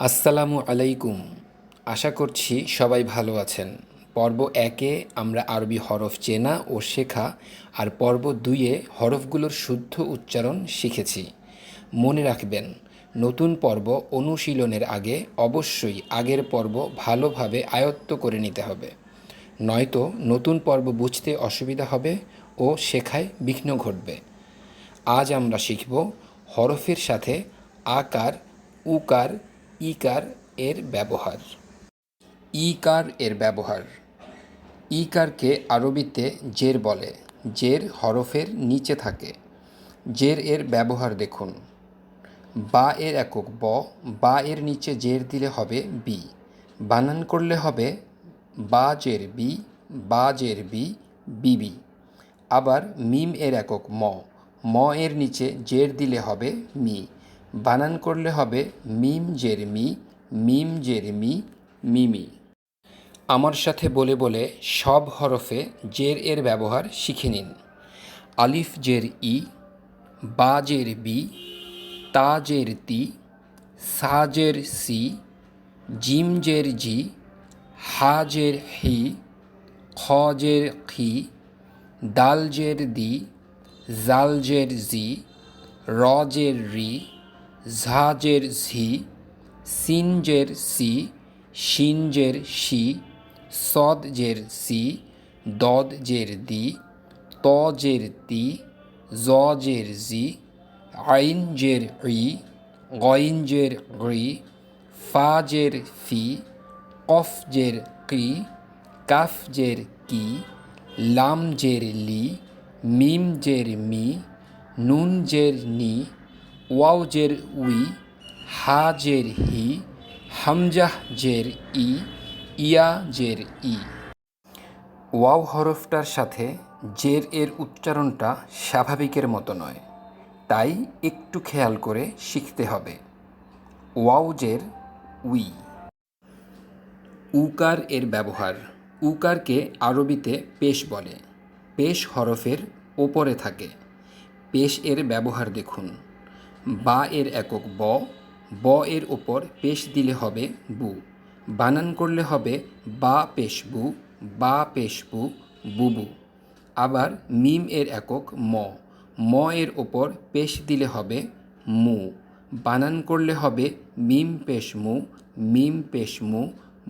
আসসালামু আলাইকুম। আশা করছি সবাই ভালো আছেন। পর্ব 1-এ আমরা আরবি হরফ চেনা ও শেখা আর পর্ব 2-এ হরফগুলোর শুদ্ধ উচ্চারণ শিখেছি। মনে রাখবেন, নতুন পর্ব অনুশীলনের আগে অবশ্যই আগের পর্ব ভালোভাবে আয়ত্ত করে নিতে হবে, নয়তো নতুন পর্ব বুঝতে অসুবিধা হবে ও শেখায় বিঘ্ন ঘটবে। আজ আমরা শিখব হরফের সাথে আকার, উকার, ইকার এর ব্যবহার। ইকার এর ব্যবহার। ইকারকে আরবিতে জের বলে। জের হরফের নিচে থাকে। জের এর ব্যবহার দেখুন। বা এর একক ব, বা এর নিচে জের দিলে হবে বি, বানান করলে হবে বা জের বি, বা জের বি, বিবি। আবার মিম এর একক ম, ম এর নিচে জের দিলে হবে মি, বানান করলে হবে মিম জের মি, মিম জের মি, মিমি। আমার সাথে বলে বলে সব হরফে জের এর ব্যবহার শিখে নিন। আলিফ জের ই, বা জের বি, তা জের তি, সা জের সি, জিম জের জি, হা জের হি, খ জের খি, দাল জের দি, জাল জের জি, র জের রি, ঝা জের ঝি, সিন জের সি, শিন জের শি, সদ জের সি, দদ জের দি, ত জের তি, জ জের জি, আইন জের ই, গইন জের রি, ফা জের ফি, কফ জের কি, কাফ জের কি, লাম জের লি, মিম জের মি, নুন জের নি, ওয়াও জের উই, হা জের হি, হামজাহ জের ই, ইয়া জের ই। ওয়াও হরফটার সাথে জের এর উচ্চারণটা স্বাভাবিকের মতো নয়, তাই একটু খেয়াল করে শিখতে হবে। ওয়াও জের উই। উকার এর ব্যবহার। উকারকে আরবিতে পেশ বলে। পেশ হরফের ওপরে থাকে। পেশ এর ব্যবহার দেখুন। বা এর একক ব, ব এর ওপর পেশ দিলে হবে বু, বানান করলে হবে বা পেশ বু, বা পেশ বু, বুবু। আবার মিম এর একক ম, ম এর ওপর পেশ দিলে হবে মু, বানান করলে হবে মিম পেশ মু, মিম পেশ মু,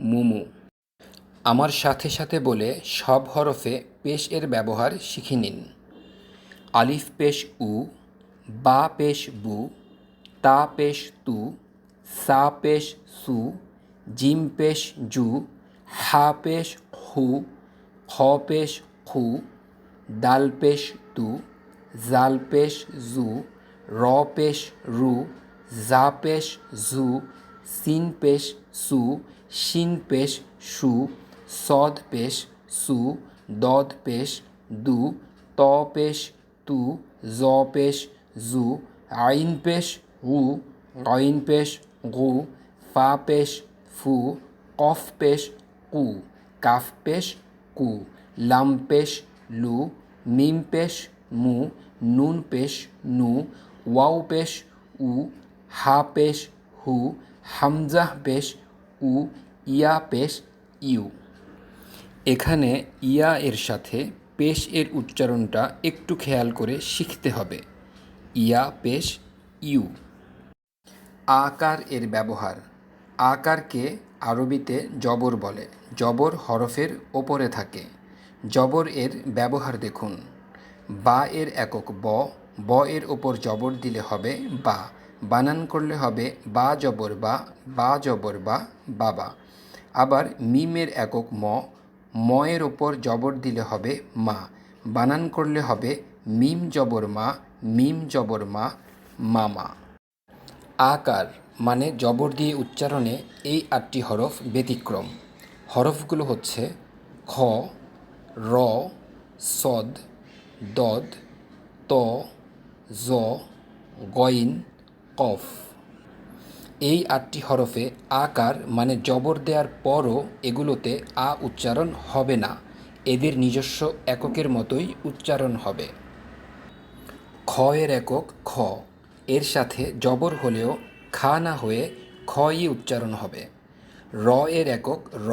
মুমু। আমার সাথে সাথে বলে সব হরফে পেশ এর ব্যবহার শিখে নিন। আলিফ পেশ উ, বা পেশ বু, তা পেশ তু, সা পেশ সু, জিম পেশ জু, হা পেশ হু, খ পেশ খু, দাল পেশ তু, জাল পেশ জু, র পেশ রু, জা পেশ জু, সিন পেশ সু, শিন পেশ সু, সদ পেশ সু, দদ পেশ দু, ত পেশ তু, জ পেশ জু, আইন পেশ গু, গইন পেশ গু, ফা পেশ ফু, কফ পেশ কু, কাফ পেশ কু, লাম পেশ লু, মিম পেশ মু, নুন পেশ নু, ওয়াও পেশ উ, হা পেশ হু, হামজাহ পেশ উ, ইয়া পেশ ইউ। এখানে ইয়া এর সাথে পেশ এর উচ্চারণটা একটু খেয়াল করে শিখতে হবে। ইয়া পেশ ইউ। আকার এর ব্যবহার। আকারকে আরবিতে জবর বলে। জবর হরফের ওপরে থাকে। জবর এর ব্যবহার দেখুন। বা এর একক ব, ব এর ওপর জবর দিলে হবে বা, বানান করলে হবে বা জবর বা, বা জবর বা, বাবা। আবার মিমের একক ম, ম এর ওপর জবর দিলে হবে মা, বানান করলে হবে মিম জবর মা, মিম জবর মা, মামা। আকার মানে জবর দিয়ে উচ্চারণে এই 8টি হরফ ব্যতিক্রম। হরফগুলো হচ্ছে খ, র, সদ, দদ, ত, জ, গইন, কফ। এই 8টি হরফে আকার মানে জবর দেওয়ার পরও এগুলোতে আ উচ্চারণ হবে না, এদের নিজস্ব এককের মতোই উচ্চারণ হবে। খ এর একক খ, এর সাথে জবর হলেও খা না হয়ে খই উচ্চারণ হবে। র এর একক র,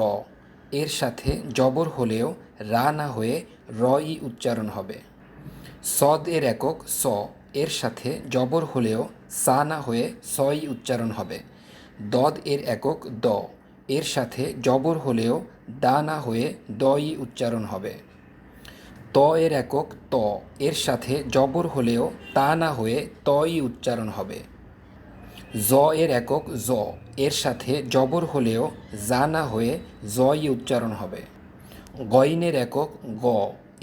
এর সাথে জবর হলেও রা না হয়ে রই উচ্চারণ হবে। সদ এর একক স, এর সাথে জবর হলেও সা না হয়ে সই উচ্চারণ হবে। দদ এর একক দ, এর সাথে জবর হলেও দা না হয়ে দই উচ্চারণ হবে। ত এর একক ত, এর সাথে জবর হলেও তা না হয়ে তই উচ্চারণ হবে। জ এর একক জ, এর সাথে জবর হলেও যা না হয়ে জই উচ্চারণ হবে। গইনের একক গ,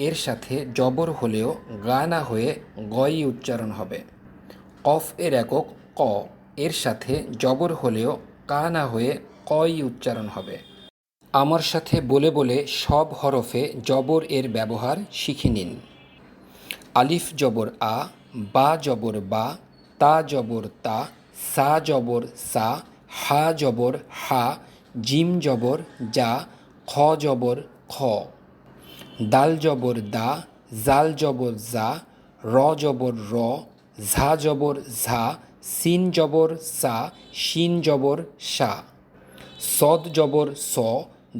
এর সাথে জবর হলেও গা না হয়ে গই উচ্চারণ হবে। কফ এর একক ক, এর সাথে জবর হলেও কা না হয়ে কই উচ্চারণ হবে। আমার সাথে বলে বলে সব হরফে জবর এর ব্যবহার শিখে নিন। আলিফ জবর আ, বা জবর বা, তা জবর তা, সা জবর সা, হা জবর হা, জিম জবর যা, খ জবর খ। দাল জবর দা, জাল জবর জা, র জবর র, ঝা জবর ঝা, সিন জবর সা, শিন জবর সা। সদ জবর স,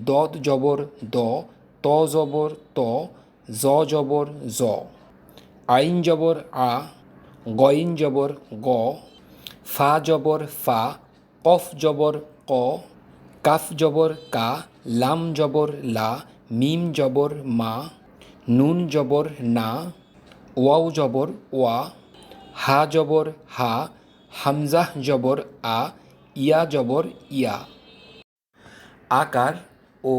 দদ জবর দ, ত জবর ত, জ জবর জ। আইন জবর আ, গইন জবর গ, ফা জবর ফা, কফ জবর ক, কাফ জবর কা, লাম জবর লা, মিম জবর মা, নুন জবর না, ওয়াও জবর ওয়া, হা জবর হা, হামজাহ জবর আ, ইয়া জবর ইয়া। আকার ও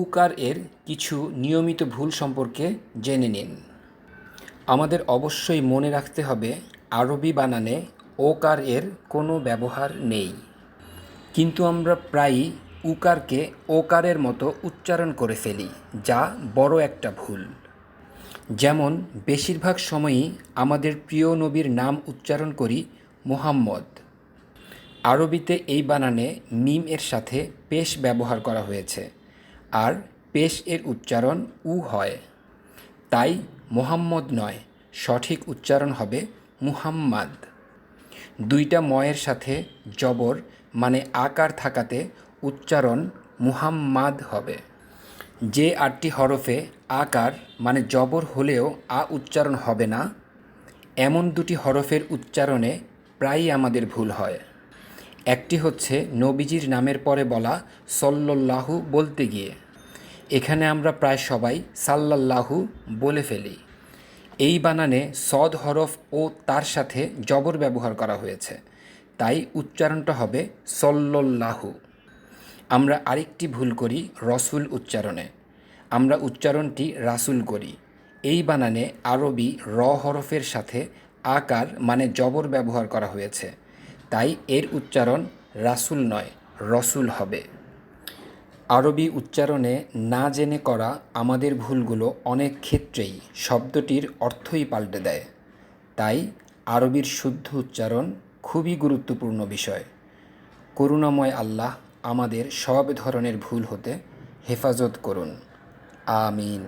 উকার এর কিছু নিয়মিত ভুল সম্পর্কে জেনে নিন। আমাদের অবশ্যই মনে রাখতে হবে আরবি বানানে ওকার এর কোনো ব্যবহার নেই, কিন্তু আমরা প্রায়ই উকারকে ওকারের মতো উচ্চারণ করে ফেলি, যা বড় একটা ভুল। যেমন বেশিরভাগ সময়ই আমাদের প্রিয় নবীর নাম উচ্চারণ করি মুহাম্মদ। আরবিতে এই বানানে মিম এর সাথে পেশ ব্যবহার করা হয়েছে, আর পেশ এর উচ্চারণ উ হয়। তাই মোহাম্মদ নয়, সঠিক উচ্চারণ হবে মুহাম্মাদ। দুইটা ময়ের সাথে জবর মানে আকার থাকাতে উচ্চারণ মুহাম্মাদ হবে। যে 8টি হরফে আকার মানে জবর হলেও আ উচ্চারণ হবে না, এমন দুটি হরফের উচ্চারণে প্রায়ই আমাদের ভুল হয়। একটি হচ্ছে নবীজির নামের পরে বলা সল্লাল্লাহু বলতে গিয়ে। এখানে আমরা প্রায় সবাই সাল্লাল্লাহু বলে ফেলি। এই বানানে সদ হরফ ও তার সাথে জবর ব্যবহার করা হয়েছে, তাই উচ্চারণটা হবে সল্লাল্লাহু। আমরা আরেকটি ভুল করি রসুল উচ্চারণে। আমরা উচ্চারণটি রাসুল করি। এই বানানে আরবি র হরফের সাথে আকার মানে জবর ব্যবহার করা হয়েছে, তাই এর উচ্চারণ রাসুল নয়, রসুল হবে। আরবি উচ্চারণে না জেনে করা আমাদের ভুলগুলো অনেক ক্ষেত্রেই শব্দটির অর্থই পাল্টে দেয়। তাই আরবির শুদ্ধ উচ্চারণ খুবই গুরুত্বপূর্ণ বিষয়। করুণাময় আল্লাহ আমাদের সব ধরনের ভুল হতে হেফাজত করুন। আমিন।